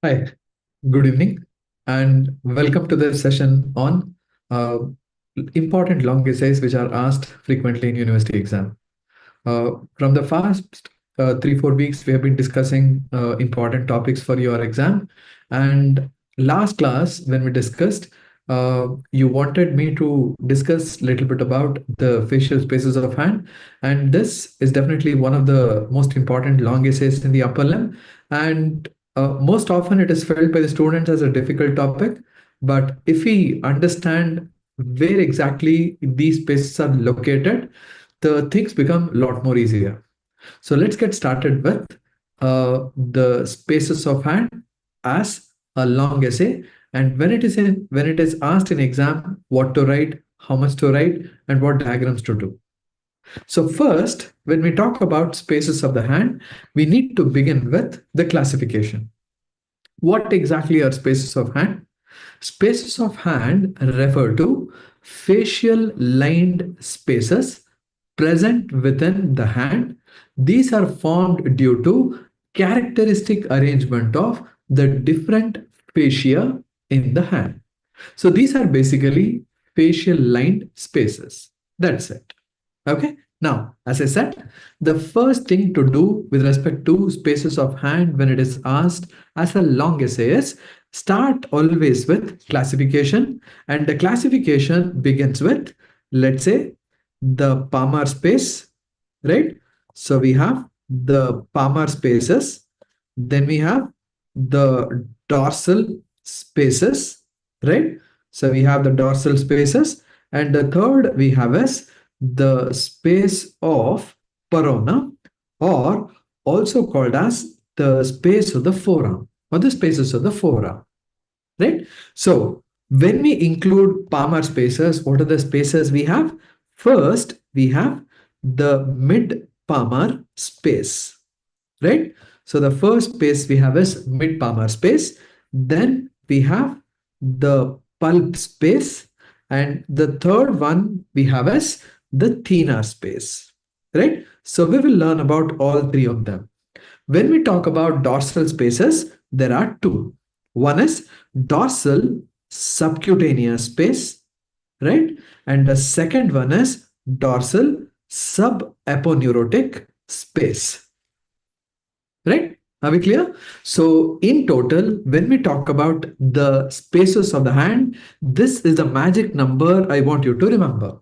Hi, good evening, and welcome to the session on uh, important long essays which are asked frequently in university exam. From the past 3-4 weeks, we have been discussing important topics for your exam. And last class, when we discussed, you wanted me to discuss a little bit about the facial spaces of hand. And this is definitely one of the most important long essays in the upper limb. And most often it is felt by the students as a difficult topic. But if we understand where exactly these spaces are located, the things become a lot more easier. So let's get started with the spaces of hand as a long essay. And when it is asked in exam, what to write, how much to write, and what diagrams to do. So first, when we talk about spaces of the hand, we need to begin with the classification. What exactly are spaces of hand? Spaces of hand refer to facial lined spaces present within the hand. These are formed due to characteristic arrangement of the different fascia in the hand. So these are basically facial lined spaces. That's it. Okay. Now, as I said, the first thing to do with respect to spaces of hand when it is asked as a long essay is start always with classification. And the classification begins with, let's say, the palmar space, right? So we have the palmar spaces, then we have the dorsal spaces, right? So we have the dorsal spaces, and the third we have is the space of Parona, or also called as the space of the forearm or the spaces of the forearm, right? So when we include Palmar spaces, what are the spaces we have? First, we have the mid Palmar space, right? So the first space we have is mid Palmar space. Then we have the pulp space, and the third one we have is the thenar space, right? So we will learn about all three of them. When we talk about dorsal spaces, there are two. One is dorsal subcutaneous space, right? And the second one is dorsal subaponeurotic space, right? Are we clear? So in total, when we talk about the spaces of the hand, this is the magic number I want you to remember.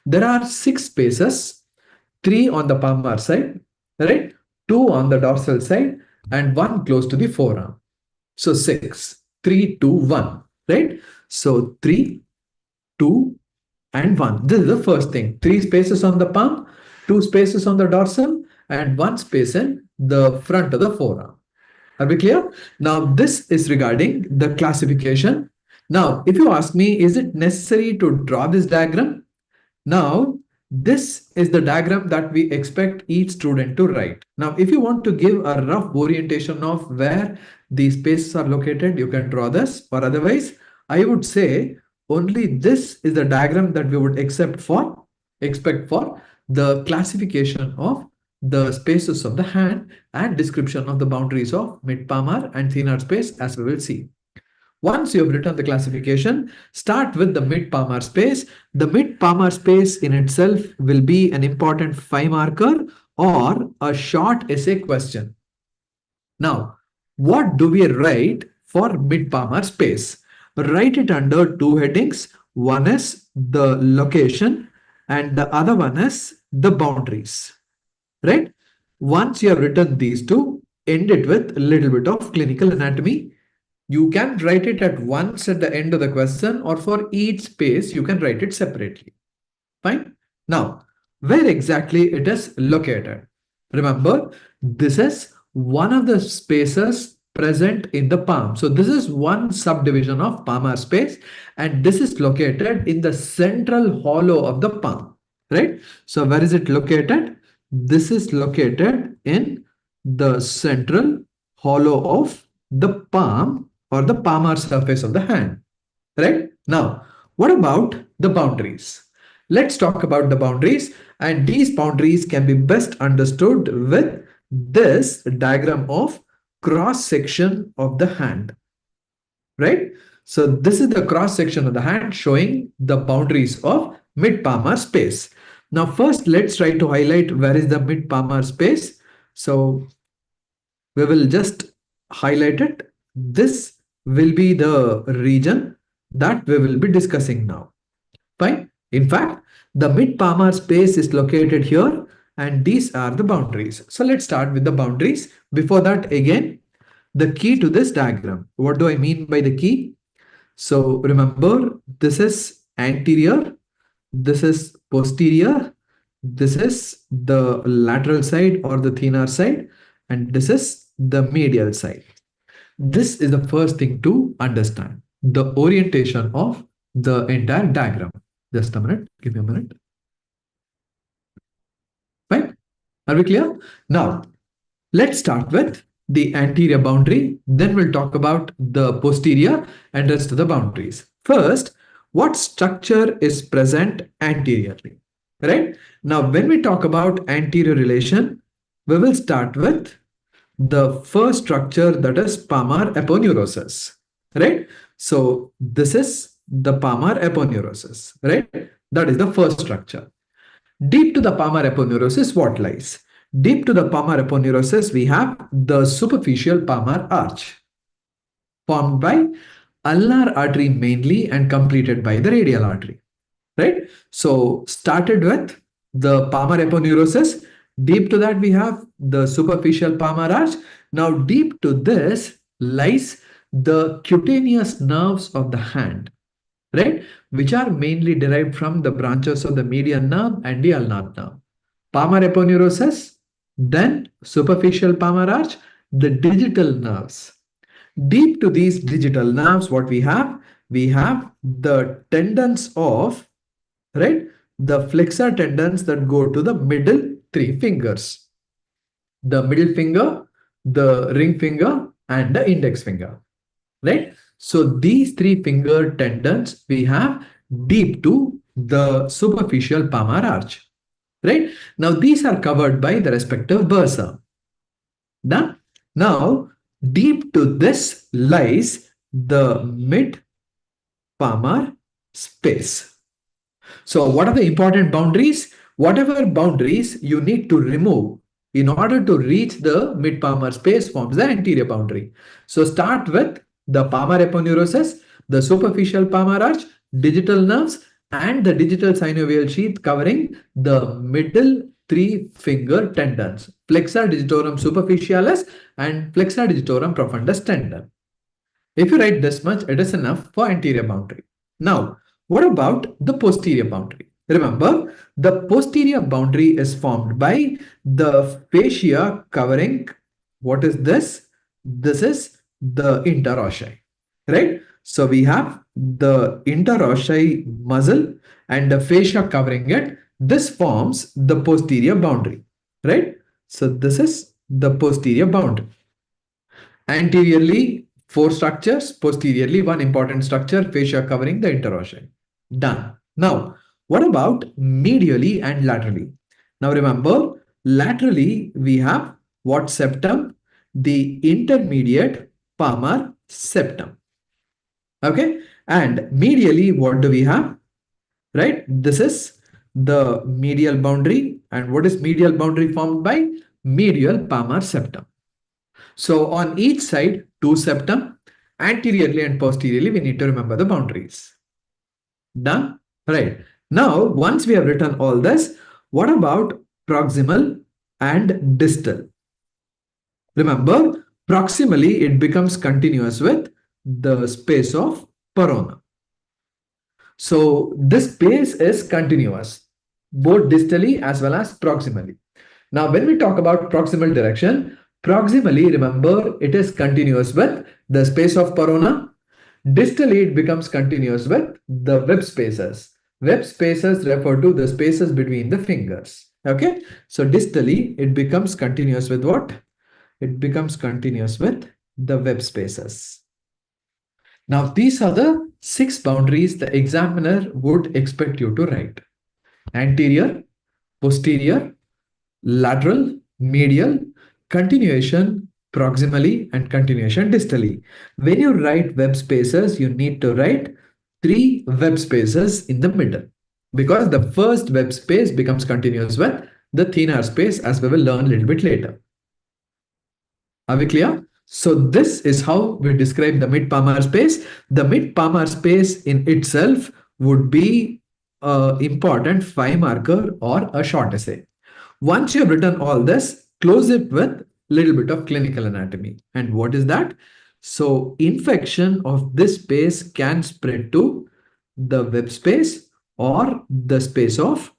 There are six spaces, three on the palmar side, right? Two on the dorsal side, and one close to the forearm. So six, three, two, one, right? So three, two, and one. This is the first thing. Three spaces on the palm, two spaces on the dorsal, and one space in the front of the forearm. Are we clear? Now, this is regarding the classification. Now, if you ask me, is it necessary to draw this diagram? Now, this is the diagram that we expect each student to write. Now, if you want to give a rough orientation of where these spaces are located, you can draw this, or otherwise, I would say only this is the diagram that we would expect for the classification of the spaces of the hand and description of the boundaries of mid-palmar and thenar space, as we will see. Once you have written the classification, start with the mid-palmar space. The mid-palmar space in itself will be an important 5 marker or a short essay question. Now, what do we write for mid-palmar space? Write it under two headings. One is the location and the other one is the boundaries, right? Once you have written these two, end it with a little bit of clinical anatomy. You can write it at once at the end of the question, or for each space, you can write it separately. Fine. Now, where exactly it is located? Remember, this is one of the spaces present in the palm. So this is one subdivision of palmar space, and this is located in the central hollow of the palm, right? So where is it located? This is located in the central hollow of the palm or the palmar surface of the hand, right? Now, what about the boundaries? Let's talk about the boundaries, and these boundaries can be best understood with this diagram of cross section of the hand, right? So this is the cross section of the hand showing the boundaries of mid palmar space. Now first let's try to highlight where is the mid palmar space. So we will just highlight it. This will be the region that we will be discussing now. Fine. In fact, the mid palmar space is located here and these are the boundaries. So let's start with the boundaries. Before that, again, the key to this diagram. What do I mean by the key? So remember, this is anterior, this is posterior, this is the lateral side or the thenar side, and this is the medial side. This is the first thing to understand, the orientation of the entire diagram. Just a minute, give me a minute. Fine. Are we clear? Now, let's start with the anterior boundary. Then we'll talk about the posterior and rest of the boundaries. First, what structure is present anteriorly? Right? Now, when we talk about anterior relation, we will start with the first structure, that is palmar aponeurosis. Right? So this is the palmar aponeurosis. Right? That is the first structure. Deep to the palmar aponeurosis, what lies? Deep to the palmar aponeurosis, we have the superficial palmar arch formed by ulnar artery mainly and completed by the radial artery, right? So started with the palmar aponeurosis. Deep to that, we have the superficial palmar arch. Now deep to this lies the cutaneous nerves of the hand, right? Which are mainly derived from the branches of the median nerve and the ulnar nerve. Palmar aponeurosis, then superficial palmar arch, the digital nerves. Deep to these digital nerves, what we have? We have the tendons of, right? The flexor tendons that go to the middle three fingers. The middle finger, the ring finger, and the index finger, right? So these three finger tendons we have deep to the superficial palmar arch, right? Now these are covered by the respective bursa. Done? Now deep to this lies the mid palmar space. So what are the important boundaries? Whatever boundaries you need to remove in order to reach the mid palmar space forms the anterior boundary. So start with the palmar aponeurosis, the superficial palmar arch, digital nerves, and the digital synovial sheath covering the middle three finger tendons, flexor digitorum superficialis and flexor digitorum profundus tendon. If you write this much, it is enough for anterior boundary. Now, what about the posterior boundary? Remember, the posterior boundary is formed by the fascia covering, what is this? This is the interossei, right? So we have the interossei muscle and the fascia covering it. This forms the posterior boundary, right? So this is the posterior boundary. Anteriorly, four structures, posteriorly, one important structure, fascia covering the interossei. Done. Now, what about medially and laterally? Now remember, laterally we have what septum? The intermediate palmar septum. Okay. And medially, what do we have? Right? This is the medial boundary. And what is medial boundary formed by? Medial palmar septum. So on each side, two septum, anteriorly and posteriorly, we need to remember the boundaries. Done? Right. Now, once we have written all this, what about proximal and distal? Remember, proximally, it becomes continuous with the space of Parona. So this space is continuous, both distally as well as proximally. Now, when we talk about proximal direction, proximally, remember, it is continuous with the space of Parona. Distally, it becomes continuous with the web spaces. Web spaces refer to the spaces between the fingers. Okay. So distally, it becomes continuous with what? It becomes continuous with the web spaces. Now, these are the 6 boundaries the examiner would expect you to write. Anterior, posterior, lateral, medial, continuation, proximally, and continuation distally. When you write web spaces, you need to write three web spaces in the middle because the first web space becomes continuous with the thinner space, as we will learn a little bit later. Are we clear? So this is how we describe the mid-Palmar space. The mid-Palmar space in itself would be an important 5-marker or a short essay. Once you have written all this, close it with a little bit of clinical anatomy. And what is that? So infection of this space can spread to the web space or the space of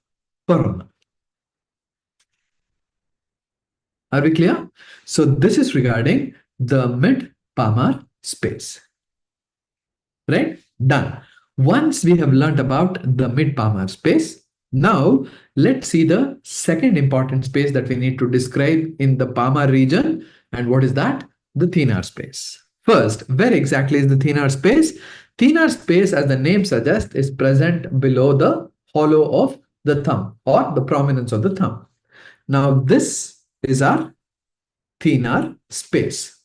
corona. Are we clear? So this is regarding the mid-Palmar space. Right? Done. Once we have learned about the mid-Palmar space, now let's see the second important space that we need to describe in the Palmar region. And what is that? The thenar space. First, where exactly is the thenar space? Thenar space, as the name suggests, is present below the hollow of the thumb or the prominence of the thumb. Now this is our thenar space.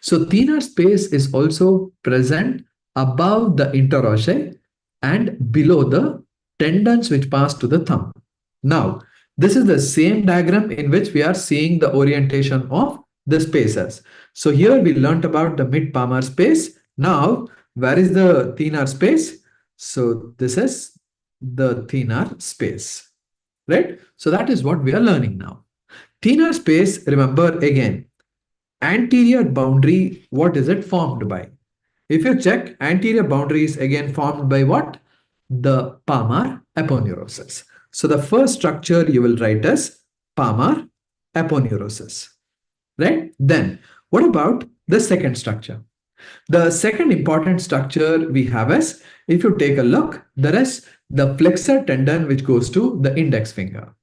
So thenar space is also present above the interossei and below the tendons which pass to the thumb. Now, this is the same diagram in which we are seeing the orientation of the spaces. So here we learnt about the mid-Palmar space. Now, where is the thenar space? So this is the thenar space, right? So that is what we are learning now. Thenar space, remember again, anterior boundary, what is it formed by? If you check, anterior boundary is again formed by what? The palmar aponeurosis. So the first structure you will write as palmar aponeurosis, right? Then what about the second structure? The second important structure we have is, if you take a look, there is the flexor tendon which goes to the index finger,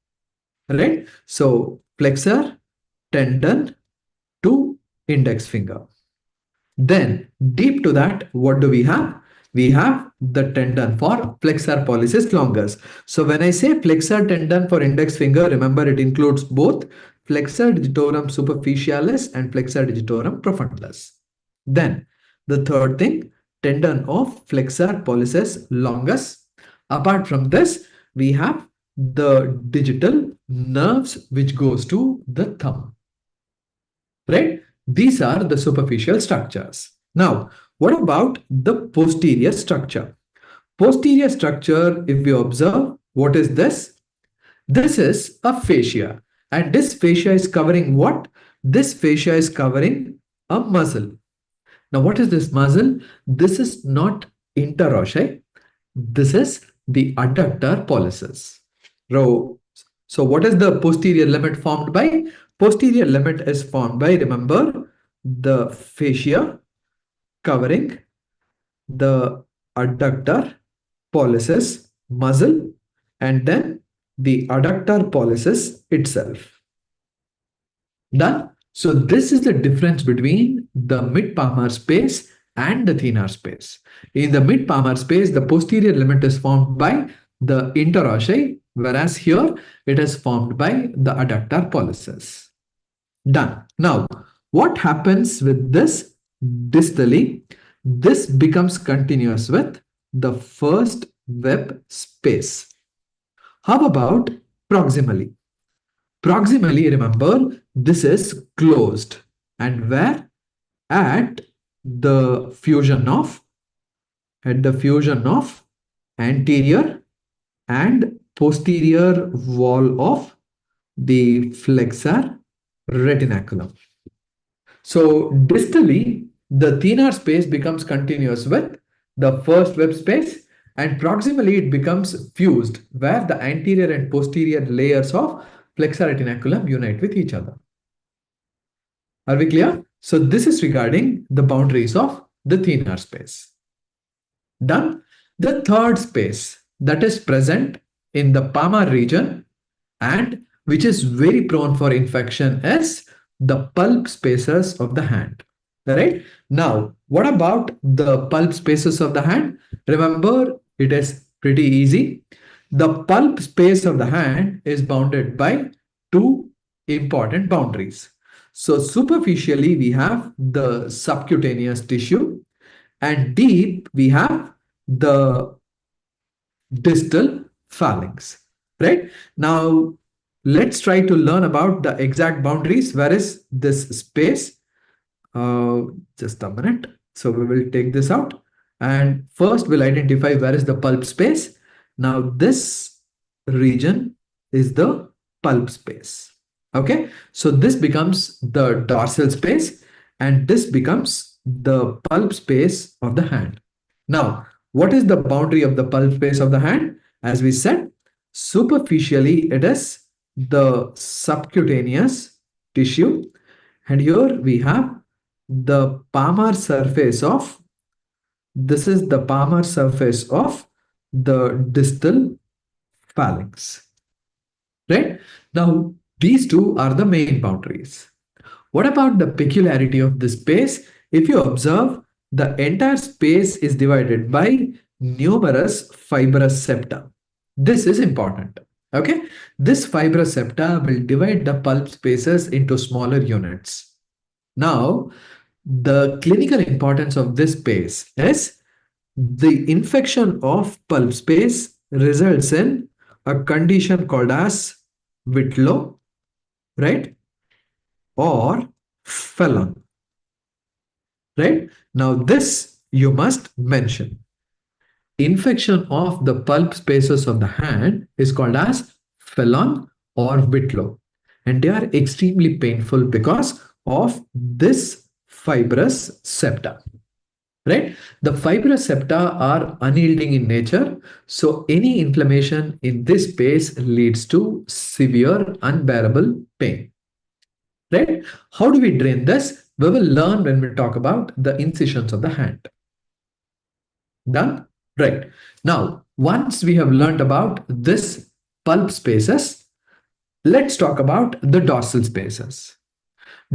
right? So flexor tendon to index finger. Then deep to that, what do we have? We have the tendon for flexor pollicis longus. So when I say flexor tendon for index finger, remember it includes both flexor digitorum superficialis and flexor digitorum profundus. Then the third thing, tendon of flexor pollicis longus. Apart from this, we have the digital nerves which goes to the thumb, right? These are the superficial structures. Now, what about the posterior structure? Posterior structure, if you observe, what is this? This is a fascia. And this fascia is covering what? This fascia is covering a muscle. Now, what is this muscle? This is not interossei. This is the adductor pollicis. So what is the posterior limit formed by? Posterior limit is formed by, remember, the fascia covering the adductor pollicis muscle and then the adductor pollicis itself. Done? So this is the difference between the mid-Palmar space and the thenar space. In the mid-Palmar space, the posterior limit is formed by the interossei, whereas here it is formed by the adductor pollicis. Done. Now, what happens with this distally? This becomes continuous with the first web space. How about proximally? Proximally, remember, this is closed. And where? At the fusion of anterior and posterior wall of the flexor retinaculum. So distally, the thenar space becomes continuous with the first web space, and proximally it becomes fused where the anterior and posterior layers of flexor retinaculum unite with each other. Are we clear? So this is regarding the boundaries of the thenar space. Done. The third space that is present in the palmar region and which is very prone for infection is the pulp spaces of the hand. Right? Now, what about the pulp spaces of the hand? Remember, it is pretty easy. The pulp space of the hand is bounded by two important boundaries. So superficially, we have the subcutaneous tissue, and deep, we have the distal phalanx, right? Now, let's try to learn about the exact boundaries. Where is this space? Uh, just a minute. So we will take this out. And first we'll identify where is the pulp space. Now this region is the pulp space. Okay. So this becomes the dorsal space and this becomes the pulp space of the hand. Now, what is the boundary of the pulp space of the hand? As we said, superficially it is the subcutaneous tissue, and here we have the palmar surface of, this is the palmar surface of the distal phalanx, right? Now, these two are the main boundaries. What about the peculiarity of this space? If you observe, the entire space is divided by numerous fibrous septa. This is important. Okay, this fibrous septa will divide the pulp spaces into smaller units. Now, the clinical importance of this space is the infection of pulp space results in a condition called as Whitlow, right? Or Fallon, right? Now, this you must mention. Infection of the pulp spaces of the hand is called as Fallon or Whitlow, and they are extremely painful because of this fibrous septa. Right? The fibrous septa are unyielding in nature, so any inflammation in this space leads to severe, unbearable pain. Right? How do we drain this? We will learn when we talk about the incisions of the hand. Done? Right. Now, once we have learned about this pulp spaces, let's talk about the dorsal spaces.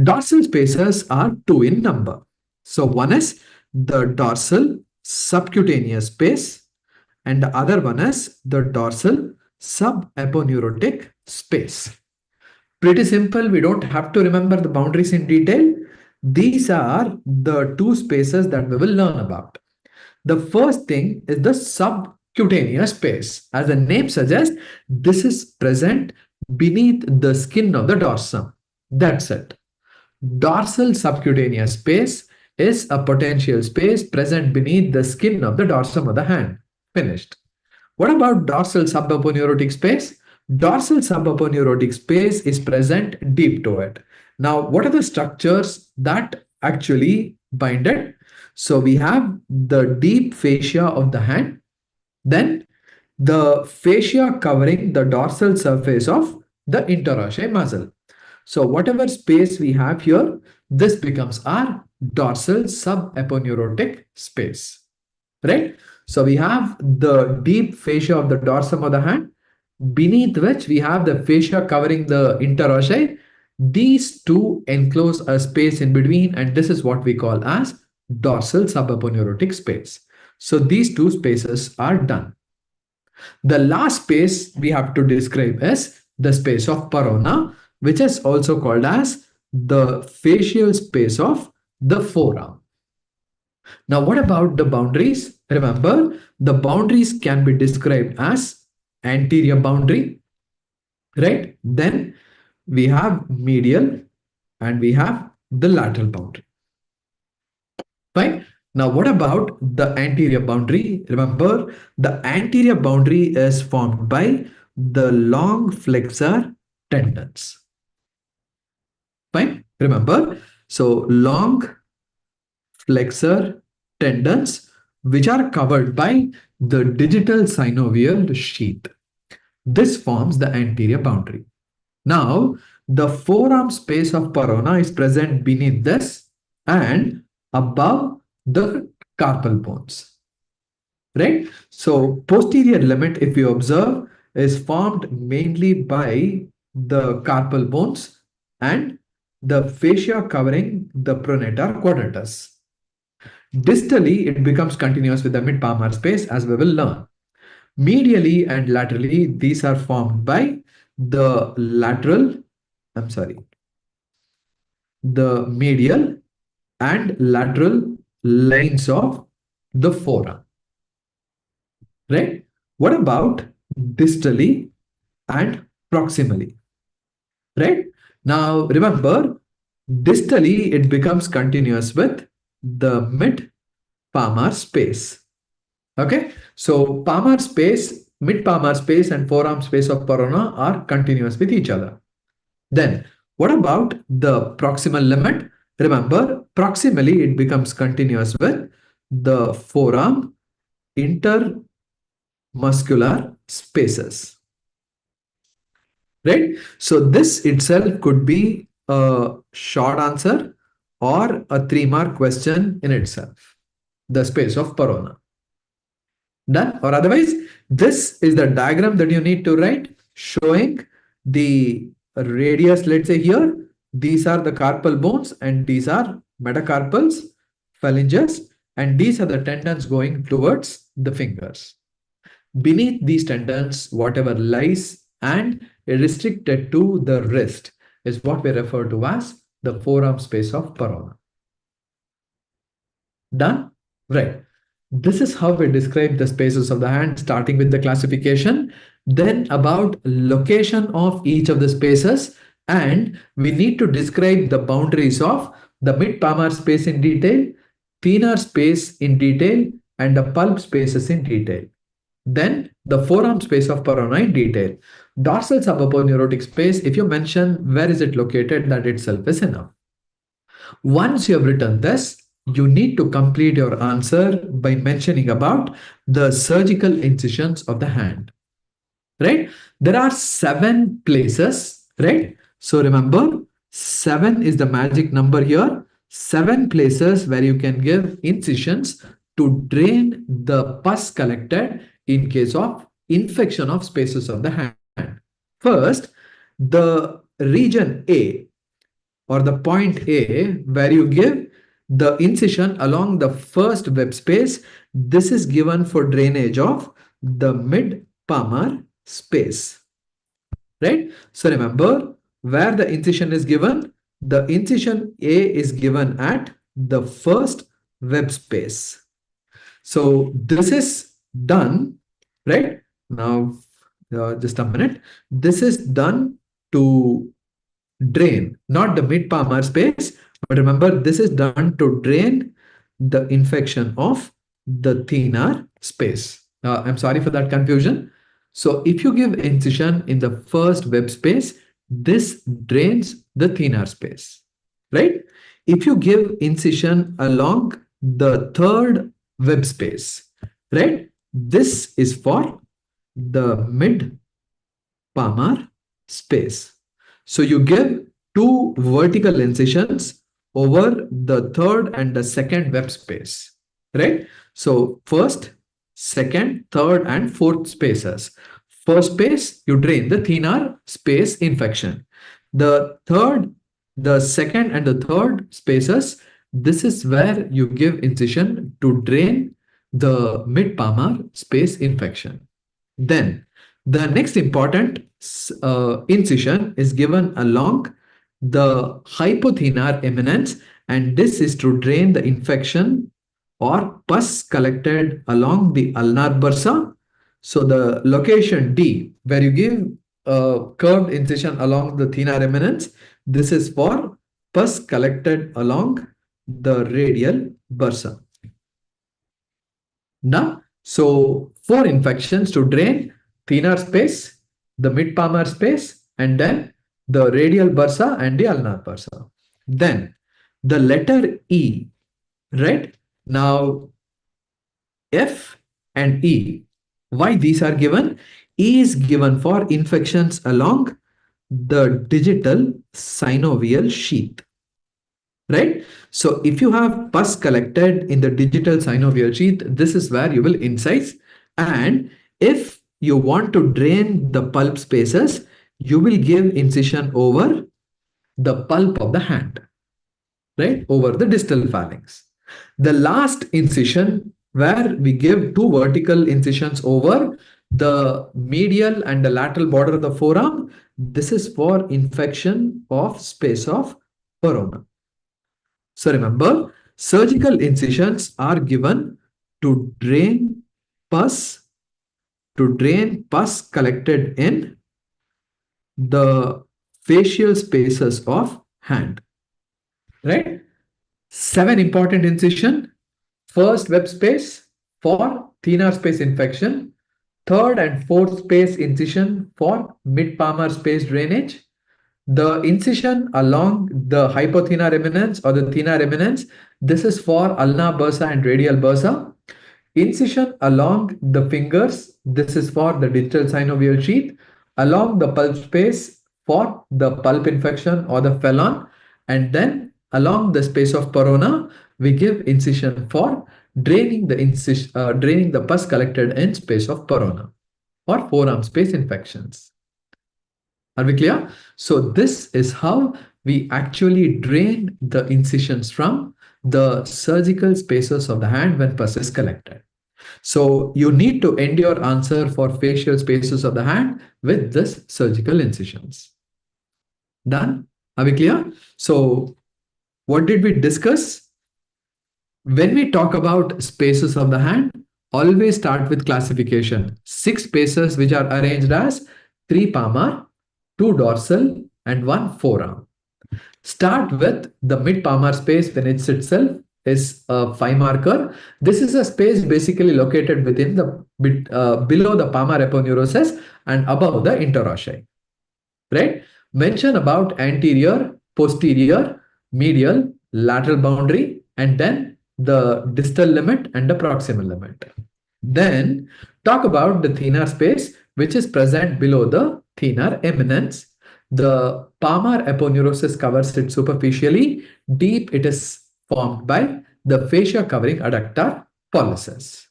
Dorsal spaces are two in number. So one is the dorsal subcutaneous space and the other one is the dorsal subaponeurotic space. Pretty simple. We don't have to remember the boundaries in detail. These are the two spaces that we will learn about. The first thing is the subcutaneous space. As the name suggests, this is present beneath the skin of the dorsum. That's it. Dorsal subcutaneous space is a potential space present beneath the skin of the dorsum of the hand. Finished. What about dorsal subaponeurotic space? Dorsal subaponeurotic space is present deep to it. Now, what are the structures that actually bind it? So we have the deep fascia of the hand, then the fascia covering the dorsal surface of the interosseous muscle. So whatever space we have here, this becomes our dorsal subaponeurotic space, right? So we have the deep fascia of the dorsum of the hand, beneath which we have the fascia covering the interosseous. These two enclose a space in between, and this is what we call as dorsal subaponeurotic space. So these two spaces are done. The last space we have to describe is the space of Parona, which is also called as the facial space of the forearm. Now, what about the boundaries? Remember, the boundaries can be described as anterior boundary, right? Then we have medial and we have the lateral boundary. Fine. Now, what about the anterior boundary? Remember, the anterior boundary is formed by the long flexor tendons. Fine. Remember, so long flexor tendons which are covered by the digital synovial sheath. This forms the anterior boundary. Now, the forearm space of Parona is present beneath this and above the carpal bones, right? So posterior limit, if you observe, is formed mainly by the carpal bones and the fascia covering the pronator quadratus. Distally, it becomes continuous with the mid-palmar space, as we will learn. Medially and laterally, these are formed by the lateral, I'm sorry, the medial and lateral lines of the forearm, right? What about distally and proximally, right? Now remember, distally it becomes continuous with the mid palmar space. Okay, so palmar space, mid palmar space, and forearm space of corona are continuous with each other. Then, what about the proximal limit? Remember, proximally it becomes continuous with the forearm intermuscular spaces, right? So, this itself could be a short answer or a 3-mark question in itself, the space of corona. Done? Or otherwise, this is the diagram that you need to write showing the radius. Let's say here, these are the carpal bones and these are metacarpals, phalanges, and these are the tendons going towards the fingers. Beneath these tendons, whatever lies and restricted to the wrist is what we refer to as the forearm space of corona. Done? Right. This is how we describe the spaces of the hand, starting with the classification, then about location of each of the spaces, and we need to describe the boundaries of the mid-palmar space in detail, thenar space in detail, and the pulp spaces in detail. Then the forearm space of corona in detail. Dorsal subaponeurotic space, if you mention where is it located, that itself is enough. Once you have written this, you need to complete your answer by mentioning about the surgical incisions of the hand, right? There are 7 places, right? So remember, 7 is the magic number here. 7 places where you can give incisions to drain the pus collected in case of infection of spaces of the hand. First, the region A or the point A where you give the incision along the first web space. This is given for drainage of the mid palmar space, right? So remember, where the incision is given, the incision A is given at the first web space. So this is done, right? Now, just a minute. This is done to drain, not the mid palmar space, but remember, this is done to drain the infection of the thenar space. I'm sorry for that confusion. So if you give incision in the first web space, this drains the thenar space, right? If you give incision along the third web space, right? This is for the mid palmar space. So you give 2 vertical incisions over the third and the second web space, right? So first, second, third, and fourth spaces. First space, you drain the thenar space infection. The third, the second, and the third spaces, this is where you give incision to drain the mid palmar space infection. Then the next important incision is given along the hypothenar eminence, and this is to drain the infection or pus collected along the ulnar bursa. So the location D, where you give a curved incision along the thenar eminence, this is for pus collected along the radial bursa. Now, so 4 infections to drain thenar space, the mid palmar space, and then the radial bursa and the ulnar bursa. Then the letter E, right? Now F and E, why these are given? E is given for infections along the digital synovial sheath, right? So if you have pus collected in the digital synovial sheath, this is where you will incise. And if you want to drain the pulp spaces, you will give incision over the pulp of the hand, right? Over the distal phalanx. The last incision where we give 2 vertical incisions over the medial and the lateral border of the forearm, this is for infection of space of corona. So remember, surgical incisions are given to pus, drain pus collected in the facial spaces of hand, right? 7 important incision. First web space for thenar space infection. Third and fourth space incision for mid-palmar space drainage. The incision along the hypothenar eminence or the thenar eminence, this is for ulnar bursa and radial bursa. Incision along the fingers, this is for the digital synovial sheath. Along the pulp space for the pulp infection or the phelon. And then along the space of corona, we give incision for draining the pus collected in space of corona or forearm space infections. Are we clear? So this is how we actually drain the incisions from the surgical spaces of the hand when pus is collected. So you need to end your answer for facial spaces of the hand with this surgical incisions. Done? Are we clear? So what did we discuss? When we talk about spaces of the hand, always start with classification. 6 spaces which are arranged as 3 palmar, 2 dorsal, and 1 forearm. Start with the mid-palmar space when it itself is a 5 marker. This is a space basically located within the below the palmar aponeurosis and above the interossei. Right? Mention about anterior, posterior, medial, lateral boundary, and then the distal limit and the proximal limit. Then talk about the thenar space which is present below the thenar eminence. The palmar aponeurosis covers it superficially. Deep it is formed by the fascia covering adductor pollicis.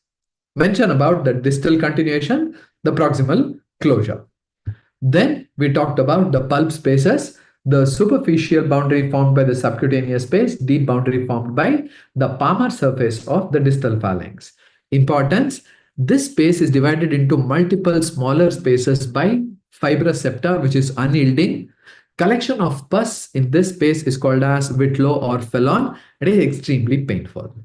Mention about the distal continuation, the proximal closure. Then we talked about the pulp spaces, the superficial boundary formed by the subcutaneous space, deep boundary formed by the palmar surface of the distal phalanx. Importance, this space is divided into multiple smaller spaces by fibrous septa, which is unyielding. Collection of pus in this space is called as whitlow or phelon. It is extremely painful.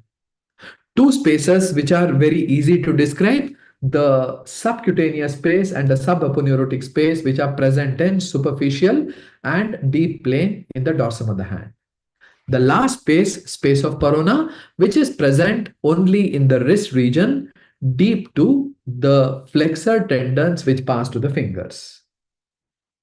2 spaces which are very easy to describe, the subcutaneous space and the subaponeurotic space, which are present in superficial and deep plane in the dorsum of the hand. The last space of corona, which is present only in the wrist region, deep to the flexor tendons which pass to the fingers.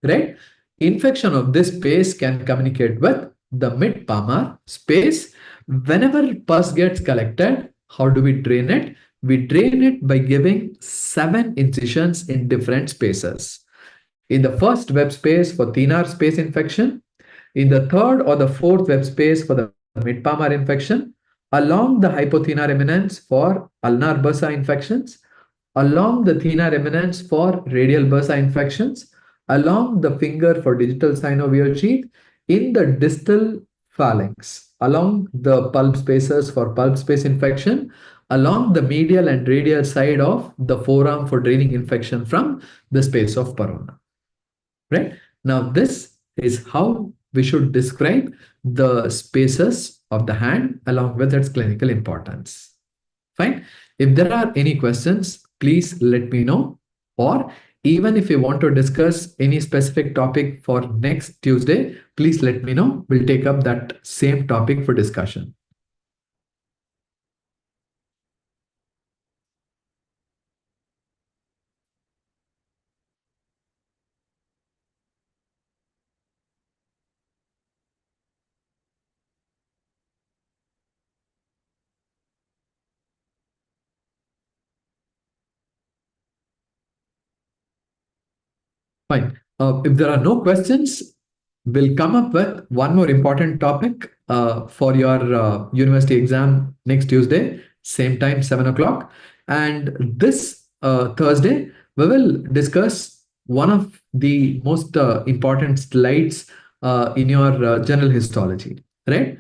Right? Infection of this space can communicate with the mid-palmar space. Whenever pus gets collected, how do we drain it? We drain it by giving 7 incisions in different spaces. In the first web space for thenar space infection, in the third or the fourth web space for the mid-palmar infection, along the hypothenar eminence for ulnar bursa infections, along the thenar eminence for radial bursa infections, along the finger for digital synovial sheath, in the distal phalanx, along the pulp spaces for pulp space infection, along the medial and radial side of the forearm for draining infection from the space of corona. Right? Now, this is how we should describe the spaces of the hand along with its clinical importance. Fine. If there are any questions, please let me know. Or even if you want to discuss any specific topic for next Tuesday, please let me know. We'll take up that same topic for discussion. Fine. If there are no questions, we'll come up with one more important topic for your university exam next Tuesday, same time, 7 o'clock. And this Thursday, we will discuss one of the most important slides in your general histology, right?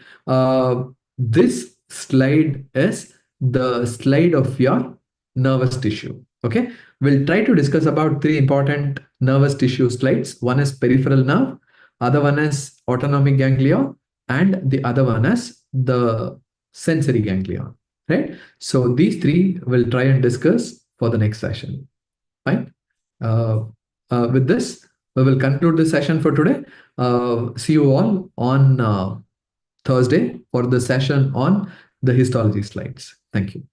This slide is the slide of your nervous tissue. Okay, we'll try to discuss about 3 important nervous tissue slides. One is peripheral nerve, other one is autonomic ganglia, and the other one is the sensory ganglion, right? So these three we'll try and discuss for the next session. Fine. With this, we will conclude the session for today. See you all on Thursday for the session on the histology slides. Thank you.